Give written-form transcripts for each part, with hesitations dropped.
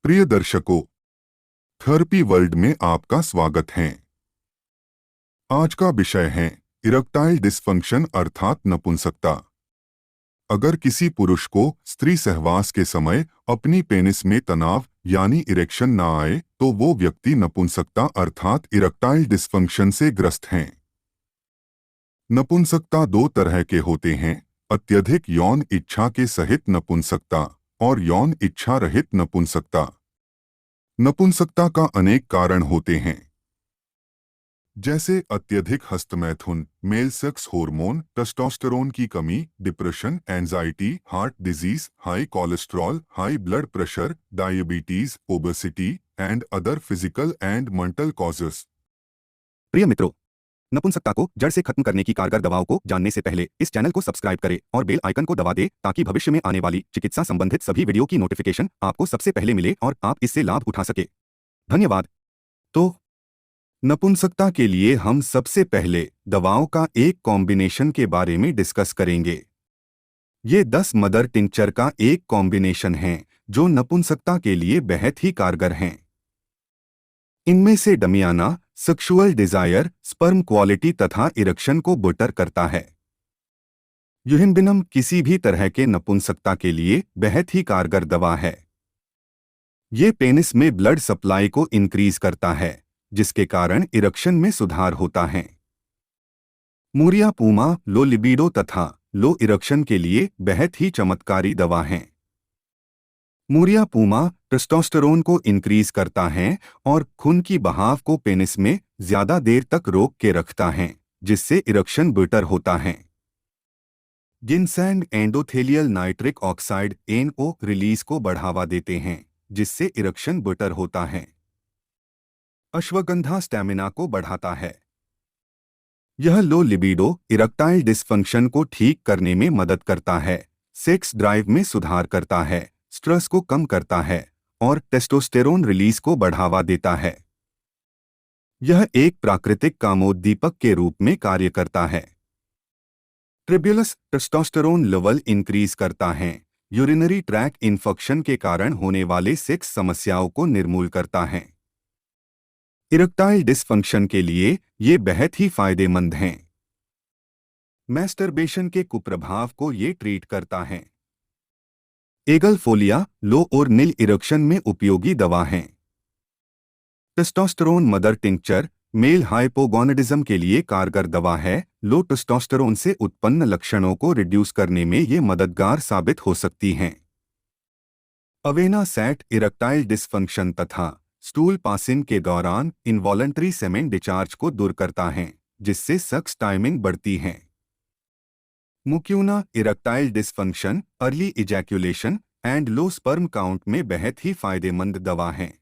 प्रिय दर्शकों, therapy world में आपका स्वागत है। आज का विषय है इरेक्टाइल डिस्फंक्शन अर्थात नपुंसकता। अगर किसी पुरुष को स्त्री सहवास के समय अपनी पेनिस में तनाव यानी इरेक्शन ना आए तो वो व्यक्ति नपुंसकता अर्थात इरेक्टाइल डिस्फंक्शन से ग्रस्त हैं। नपुंसकता दो तरह के होते हैं, अत्यधिक यौन इच्छा के सहित नपुंसकता और यौन इच्छा रहित नपुंसकता। नपुंसकता का अनेक कारण होते हैं, जैसे अत्यधिक हस्तमैथुन, मेल सेक्स हार्मोन, टेस्टोस्टेरोन की कमी, depression, anxiety, heart disease, high cholesterol, high blood pressure, diabetes, obesity and other physical and mental causes. प्रिय मित्रों, नपुंसकता को जड़ से खत्म करने की कारगर दवाओं को जानने से पहले इस चैनल को सब्सक्राइब करें और बेल आइकन को दबा दें ताकि भविष्य में आने वाली चिकित्सा संबंधित सभी वीडियो की नोटिफिकेशन आपको सबसे पहले मिले और आप इससे लाभ उठा सके। धन्यवाद। तो नपुंसकता के लिए हम सबसे पहले दवाओं का एक कॉम्बिनेशन के बारे में डिस्कस करेंगे। ये 10 मदर टिंचर का एक कॉम्बिनेशन है जो नपुंसकता के लिए बेहद ही कारगर हैं। इनमें से डमियाना सेक्सुअल डिजायर, स्पर्म क्वालिटी तथा इरेक्शन को बेटर करता है। यूहिम्बिनम किसी भी तरह के नपुंसकता के लिए बेहद ही कारगर दवा है। ये पेनिस में ब्लड सप्लाई को इंक्रीज करता है, जिसके कारण इरेक्शन में सुधार होता है। मूरिया पूमा लो लिबिडो तथा लो इरेक्शन के लिए बेहद ही चमत्कारी दवा है। मूरिया पूमा टेस्टोस्टेरोन को इंक्रीज करता है और खून की बहाव को पेनिस में ज्यादा देर तक रोक के रखता है, जिससे इरेक्शन बेटर होता है। Ginseng endothelial nitric oxide NO release को बढ़ावा देते हैं, जिससे इरेक्शन बेटर होता है। अश्वगंधा स्टैमिना को बढ़ाता है। यह लो लिबिडो इरेक्टाइल डिस्फंक्शन को ठीक करने में मदद करता है, सेक्स ड्राइव में सुधार करता है, स्ट्रेस को कम करता है और टेस्टोस्टेरोन रिलीज को बढ़ावा देता है। यह एक प्राकृतिक कामोद्दीपक के रूप में कार्य करता है। ट्रिब्यूलस टेस्टोस्टेरोन लेवल इंक्रीज करता है, यूरिनरी ट्रैक इन्फेक्शन के कारण होने वाले सेक्स समस्याओं को निर्मूल करता है। इरेक्टाइल डिस्फंक्शन के लिए ये बेहद ही फायदेमंद हैं। मैस्टरबेशन के कुप्रभाव को ये ट्रीट करता है। एगल फोलिया लो और नील इरेक्शन में उपयोगी दवा है। Testosterone mother tincture male hypogonadism के लिए कारगर दवा है। लो टेस्टोस्टेरोन से उत्पन्न लक्षणों को रिड्यूस करने में ये मददगार साबित हो सकती हैं। अवेना सैट इरेक्टाइल डिस्फंक्शन तथा स्टूल पासिंग के दौरान इनवॉलंटरी सेमेन डिचार्ज को दूर करता है, जिससे सेक्स टाइमिंग बढ़ती है। Mucuna erectile dysfunction, early ejaculation and low sperm count में बेहद ही फायदेमंद दवा है।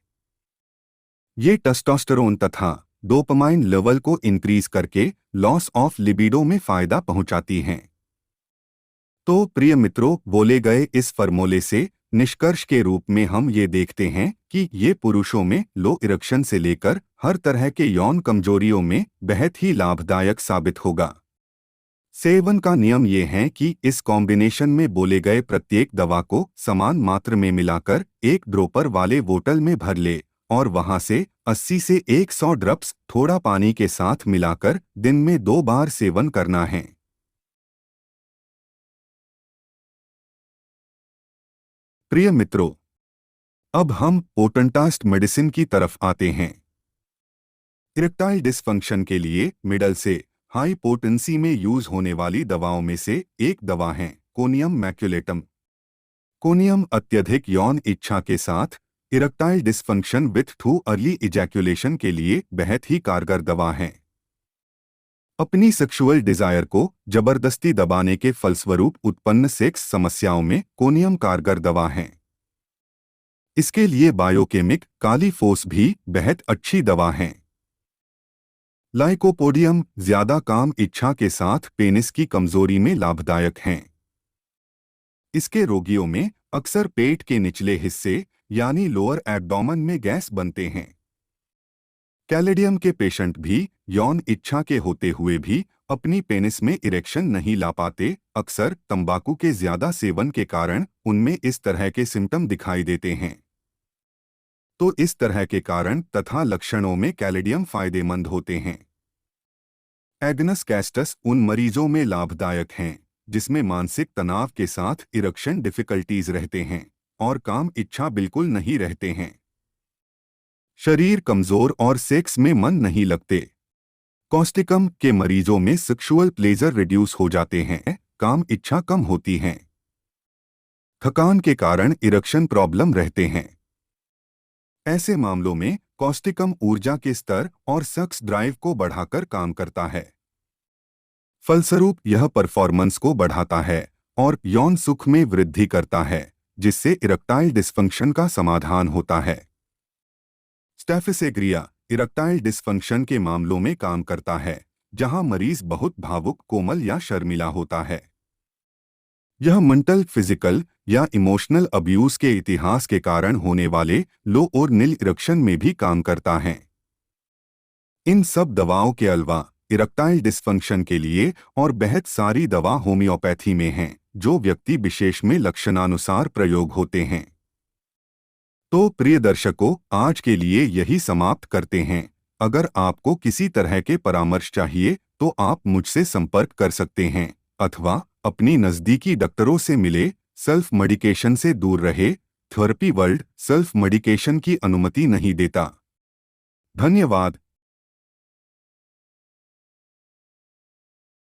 ये टेस्टोस्टेरोन तथा डोपामाइन लेवल को इंक्रीज करके लॉस ऑफ लिबिडो में फायदा पहुंचाती हैं। तो प्रिय मित्रों, बोले गए इस फॉर्मूले से निष्कर्ष के रूप में हम ये देखते हैं कि ये पुरुषों में लो इरेक्शन से लेकर हर तरह के यौन कमजोरियों में बेहद ही लाभदायक साबित होगा। सेवन का नियम ये है कि इस कॉम्बिनेशन में बोले गए प्रत्येक दवा को समान मात्रा में मिलाकर एक ड्रॉपर वाले बोतल में भर ले और वहां से 80 से 100 ड्रॉप्स थोड़ा पानी के साथ मिलाकर दिन में 2 बार सेवन करना है। प्रिय मित्रों, अब हम पोटेंटास्ट मेडिसिन की तरफ आते हैं। इरेक्टाइल डिस्फंक्शन के लिए मिडल से हाई पोटेंसी में यूज होने वाली दवाओं में से एक दवा है कोनियम मैक्युलेटम। कोनियम अत्यधिक यौन इच्छा के साथ erectile dysfunction with too early ejaculation के लिए बेहद ही कारगर दवा है। अपनी सेक्सुअल डिजायर को जबरदस्ती दबाने के फलस्वरूप उत्पन्न सेक्स समस्याओं में कोनियम कारगर दवा है। इसके लिए बायोकेमिक काली फोस भी बेहद अच्छी दवा है। लाइकोपोडियम ज्यादा काम इच्छा के साथ पेनिस की कमजोरी में लाभदायक हैं। इसके रोगियों में अक्सर पेट के निचले हिस्से यानी लोअर एब्डोमेन में गैस बनते हैं। कैलेडियम के पेशेंट भी यौन इच्छा के होते हुए भी अपनी पेनिस में इरेक्शन नहीं ला पाते। अक्सर तंबाकू के ज्यादा सेवन के कारण उनमें इस तरह के सिम्टम दिखाई देते हैं। तो इस तरह के कारण तथा लक्षणों में कैलेडियम फायदेमंद होते हैं। एगनस कैस्टस उन मरीजों में लाभदायक हैं जिसमें मानसिक तनाव के साथ इरेक्शन डिफिकल्टीज रहते हैं और काम इच्छा बिल्कुल नहीं रहते हैं। शरीर कमजोर और सेक्स में मन नहीं लगते। कॉस्टिकम के मरीजों में सेक्सुअल प्लेजर रिड्यूस हो जाते हैं, काम इच्छा कम होती है। थकान के कारण इरेक्शन प्रॉब्लम रहते हैं। ऐसे मामलों में कॉस्टिकम ऊर्जा के स्तर और सेक्स ड्राइव को बढ़ाकर काम करता है। फलस्वरूप यह परफॉर्मेंस को बढ़ाता है और यौन सुख में वृद्धि करता है, जिससे इरेक्टाइल डिस्फंक्शन का समाधान होता है। स्टैफिसेग्रिया इरेक्टाइल डिस्फंक्शन के मामलों में काम करता है, जहां मरीज बहुत भावुक, कोमल या शर्मिला होता है। यह मेंटल, फिजिकल या इमोशनल अब्यूज के इतिहास के कारण होने वाले लो और नील इरेक्शन में भी काम करता है। इन सब दवाओं के अलावा इरेक्टाइल डिस्फंक्शन के लिए और बहुत सारी दवा होम्योपैथी में हैं, जो व्यक्ति विशेष में लक्षणानुसार प्रयोग होते हैं। तो प्रिय दर्शकों, आज के लिए यही समाप्त करते हैं। अगर आपको किसी तरह के परामर्श चाहिए तो आप मुझसे संपर्क कर सकते हैं अथवा अपनी नज़दीकी डॉक्टरों से मिले। सेल्फ मेडिकेशन से दूर रहे। थेरेपी वर्ल्ड सेल्फ मेडिकेशन की अनुमति नहीं देता। धन्यवाद।